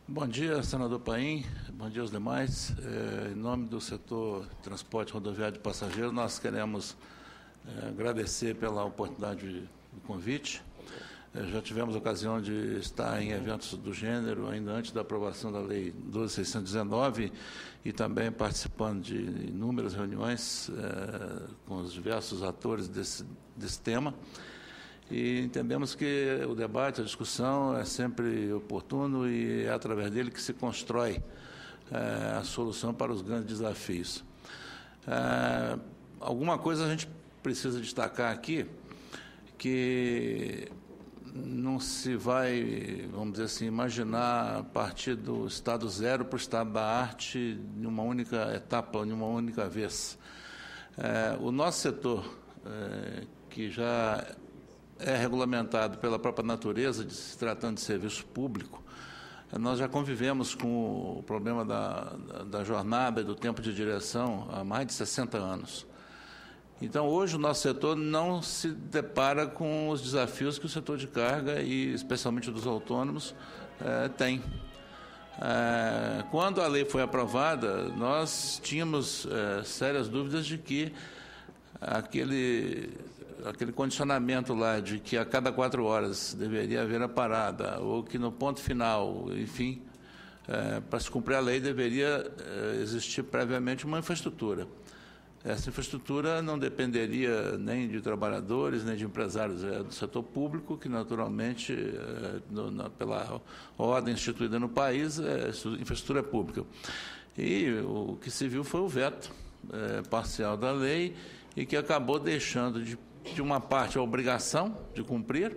Bom dia, senador Paim. Bom dia aos demais. Em nome do setor transporte rodoviário de passageiros, nós queremos agradecer pela oportunidade do convite. Já tivemos a ocasião de estar em eventos do gênero, ainda antes da aprovação da Lei 12.619, e também participando de inúmeras reuniões com os diversos atores desse tema. E entendemos que o debate, a discussão é sempre oportuno e é através dele que se constrói a solução para os grandes desafios. Alguma coisa a gente precisa destacar aqui, que não se vai, vamos dizer assim, imaginar partir do estado zero para o estado da arte em uma única etapa, em uma única vez. O nosso setor, que já é regulamentado pela própria natureza, de se tratando de serviço público, nós já convivemos com o problema da jornada e do tempo de direção há mais de 60 anos. Então, hoje, o nosso setor não se depara com os desafios que o setor de carga, e especialmente dos autônomos, tem. Quando a lei foi aprovada, nós tínhamos sérias dúvidas de que aquele condicionamento lá de que a cada 4 horas deveria haver a parada, ou que no ponto final, enfim, para se cumprir a lei, deveria existir previamente uma infraestrutura. Essa infraestrutura não dependeria nem de trabalhadores, nem de empresários, é do setor público, que naturalmente, pela ordem instituída no país, infraestrutura é pública. E o que se viu foi o veto parcial da lei, e que acabou deixando de uma parte a obrigação de cumprir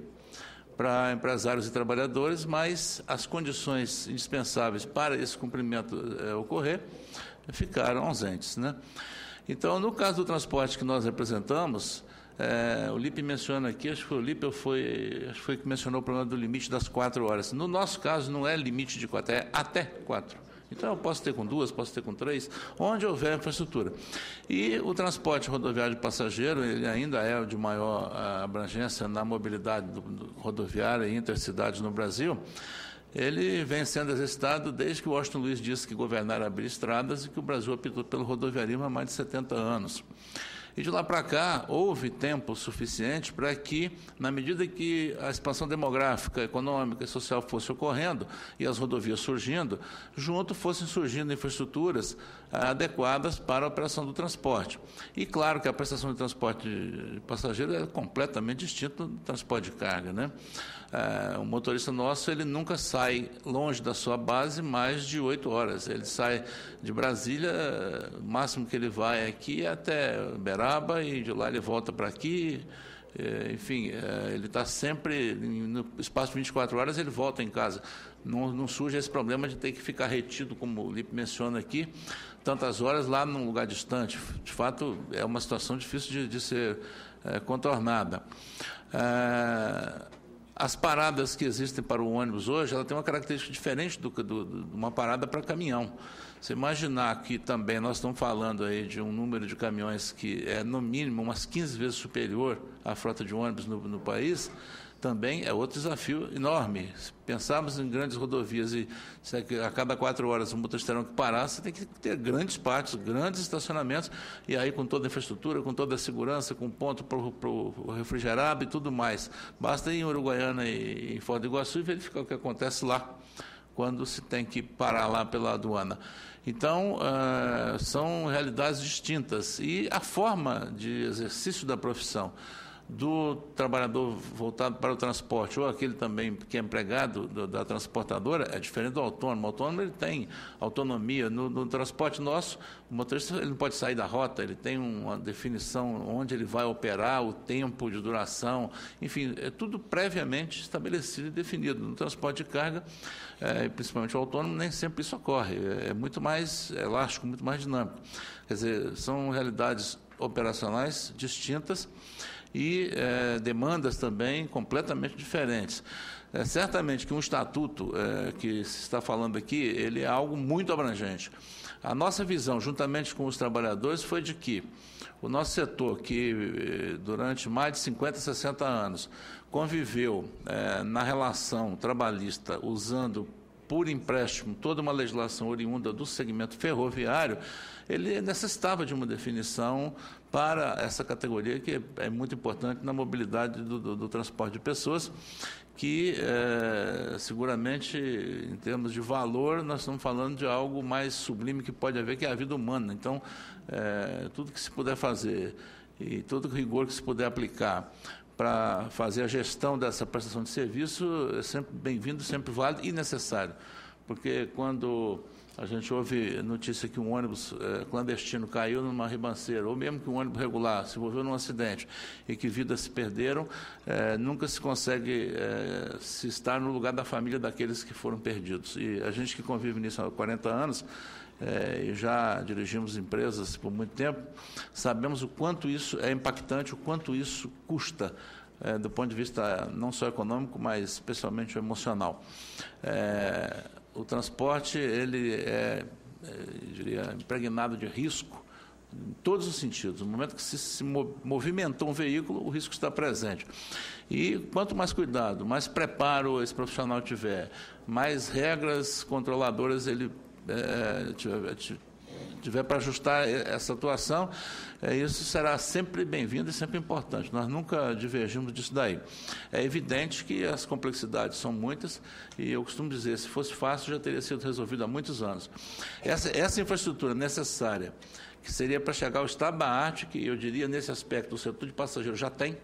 para empresários e trabalhadores, mas as condições indispensáveis para esse cumprimento ocorrer ficaram ausentes, né? Então, no caso do transporte que nós representamos, o Lipe menciona aqui, acho que foi o Lipe, acho que foi que mencionou o problema do limite das 4 horas. No nosso caso, não é limite de 4, é até 4. Então, eu posso ter com 2, posso ter com 3, onde houver infraestrutura. E o transporte rodoviário de passageiro, ele ainda é de maior abrangência na mobilidade rodoviária e intercidades no Brasil. Ele vem sendo exercitado desde que o Washington Luiz disse que governar era abrir estradas e que o Brasil optou pelo rodoviarismo há mais de 70 anos. E de lá para cá, houve tempo suficiente para que, na medida que a expansão demográfica, econômica e social fosse ocorrendo e as rodovias surgindo, junto fossem surgindo infraestruturas adequadas para a operação do transporte. E claro que a prestação de transporte de passageiro é completamente distinta do transporte de carga, né? O motorista nosso, ele nunca sai longe da sua base mais de 8 horas. Ele sai de Brasília, o máximo que ele vai aqui é até Uberaba, e de lá ele volta para aqui. Enfim, ele está sempre, no espaço de 24 horas, ele volta em casa. Não surge esse problema de ter que ficar retido, como o Lipe menciona aqui, tantas horas lá num lugar distante. De fato, é uma situação difícil de ser contornada. As paradas que existem para o ônibus hoje, ela tem uma característica diferente de uma parada para caminhão. Você imaginar que também nós estamos falando aí de um número de caminhões que é, no mínimo, umas 15 vezes superior à frota de ônibus no país, também é outro desafio enorme. Se pensarmos em grandes rodovias e se a cada 4 horas o motorista terão que parar, você tem que ter grandes pátios, grandes estacionamentos, e aí com toda a infraestrutura, com toda a segurança, com ponto para o refrigerado e tudo mais. Basta ir em Uruguaiana e em Foz do Iguaçu e verificar o que acontece lá, quando se tem que parar lá pela aduana. Então, são realidades distintas. E a forma de exercício da profissão do trabalhador voltado para o transporte, ou aquele também que é empregado da transportadora, é diferente do autônomo. O autônomo, ele tem autonomia. No transporte nosso, o motorista, ele não pode sair da rota, ele tem uma definição onde ele vai operar, o tempo de duração, enfim, é tudo previamente estabelecido e definido. No transporte de carga, principalmente o autônomo, nem sempre isso ocorre, é muito mais elástico, muito mais dinâmico. Quer dizer, são realidades operacionais distintas e demandas também completamente diferentes. Certamente que um estatuto que se está falando aqui, ele é algo muito abrangente. A nossa visão, juntamente com os trabalhadores, foi de que o nosso setor, que durante mais de 50, 60 anos conviveu na relação trabalhista usando por empréstimo toda uma legislação oriunda do segmento ferroviário, ele necessitava de uma definição para essa categoria que é muito importante na mobilidade do transporte de pessoas, que seguramente, em termos de valor, nós estamos falando de algo mais sublime que pode haver, que é a vida humana. Então, tudo que se puder fazer e todo o rigor que se puder aplicar para fazer a gestão dessa prestação de serviço é sempre bem-vindo, sempre válido e necessário. Porque quando a gente ouve notícia que um ônibus clandestino caiu numa ribanceira, ou mesmo que um ônibus regular se envolveu num acidente e que vidas se perderam, nunca se consegue se estar no lugar da família daqueles que foram perdidos. E a gente que convive nisso há 40 anos, e já dirigimos empresas por muito tempo, sabemos o quanto isso é impactante, o quanto isso custa, do ponto de vista não só econômico, mas especialmente emocional. O transporte, ele eu diria, impregnado de risco, em todos os sentidos. No momento que se movimentou um veículo, o risco está presente. E quanto mais cuidado, mais preparo esse profissional tiver, mais regras controladoras ele tiver para ajustar essa atuação, isso será sempre bem-vindo e sempre importante. Nós nunca divergimos disso daí. É evidente que as complexidades são muitas e eu costumo dizer, se fosse fácil, já teria sido resolvido há muitos anos. Essa infraestrutura necessária, que seria para chegar ao estado da arte, que eu diria, nesse aspecto, o setor de passageiros já tem,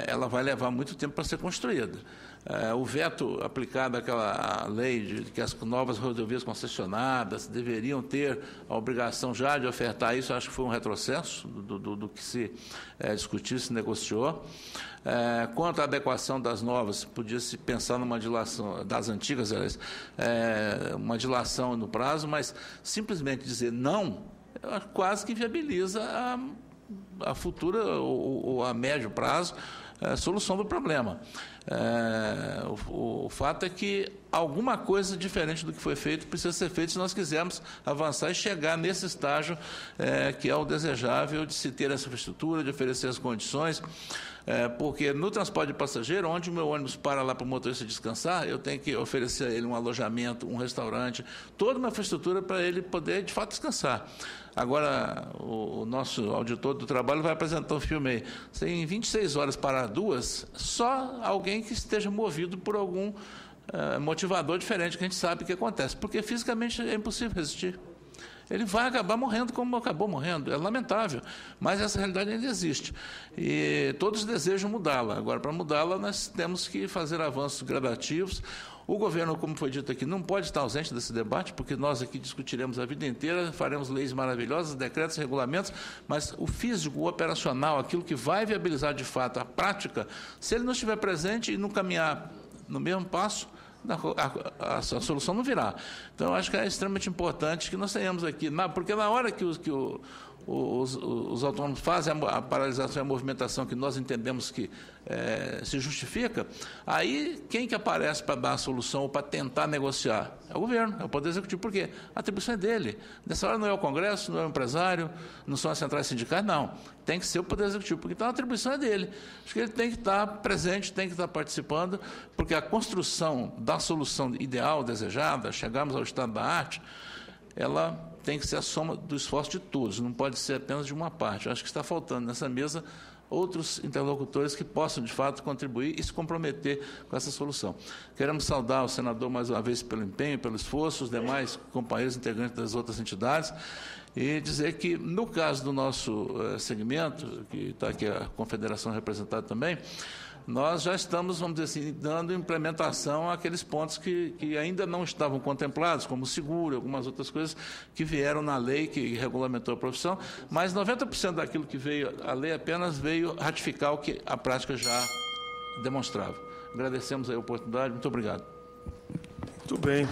ela vai levar muito tempo para ser construída. O veto aplicado àquela lei de que as novas rodovias concessionadas deveriam ter a obrigação já de ofertar isso, acho que foi um retrocesso do que se discutiu, se negociou. Quanto à adequação das novas, podia-se pensar numa dilação, das antigas, aliás, uma dilação no prazo, mas simplesmente dizer não, quase que viabiliza a futura ou a médio prazo solução do problema. O fato é que alguma coisa diferente do que foi feito precisa ser feito se nós quisermos avançar e chegar nesse estágio que é o desejável de se ter essa infraestrutura, de oferecer as condições, porque no transporte de passageiro, onde o meu ônibus para lá para o motorista descansar, eu tenho que oferecer a ele um alojamento, um restaurante, toda uma infraestrutura para ele poder, de fato, descansar. Agora, o nosso auditor do trabalho vai apresentar um filme aí. Tem 26 horas para 2, só alguém que esteja movido por algum motivador diferente, que a gente sabe o que acontece, porque fisicamente é impossível resistir. Ele vai acabar morrendo como acabou morrendo. É lamentável, mas essa realidade ainda existe. E todos desejam mudá-la. Agora, para mudá-la, nós temos que fazer avanços gradativos. O governo, como foi dito aqui, não pode estar ausente desse debate, porque nós aqui discutiremos a vida inteira, faremos leis maravilhosas, decretos, regulamentos, mas o físico, o operacional, aquilo que vai viabilizar de fato a prática, se ele não estiver presente e não caminhar no mesmo passo, a solução não virá. Então, eu acho que é extremamente importante que nós tenhamos aqui, porque na hora que os autônomos fazem a paralisação e a movimentação que nós entendemos que se justifica, aí quem que aparece para dar a solução ou para tentar negociar? É o governo, é o Poder Executivo. Por quê? A atribuição é dele. Nessa hora não é o Congresso, não é o empresário, não são as centrais sindicais, não. Tem que ser o Poder Executivo, porque então a atribuição é dele. Acho que ele tem que estar presente, tem que estar participando, porque a construção da solução ideal, desejada, chegarmos ao estado da arte, ela tem que ser a soma do esforço de todos, não pode ser apenas de uma parte. Eu acho que está faltando nessa mesa outros interlocutores que possam, de fato, contribuir e se comprometer com essa solução. Queremos saudar o senador, mais uma vez, pelo empenho, pelo esforço, os demais companheiros integrantes das outras entidades, e dizer que, no caso do nosso segmento, que está aqui a Confederação representada também, nós já estamos, vamos dizer assim, dando implementação àqueles pontos que ainda não estavam contemplados, como o seguro, algumas outras coisas que vieram na lei que regulamentou a profissão, mas 90% daquilo que veio, a lei apenas veio ratificar o que a prática já demonstrava. Agradecemos a oportunidade, muito obrigado. Muito bem.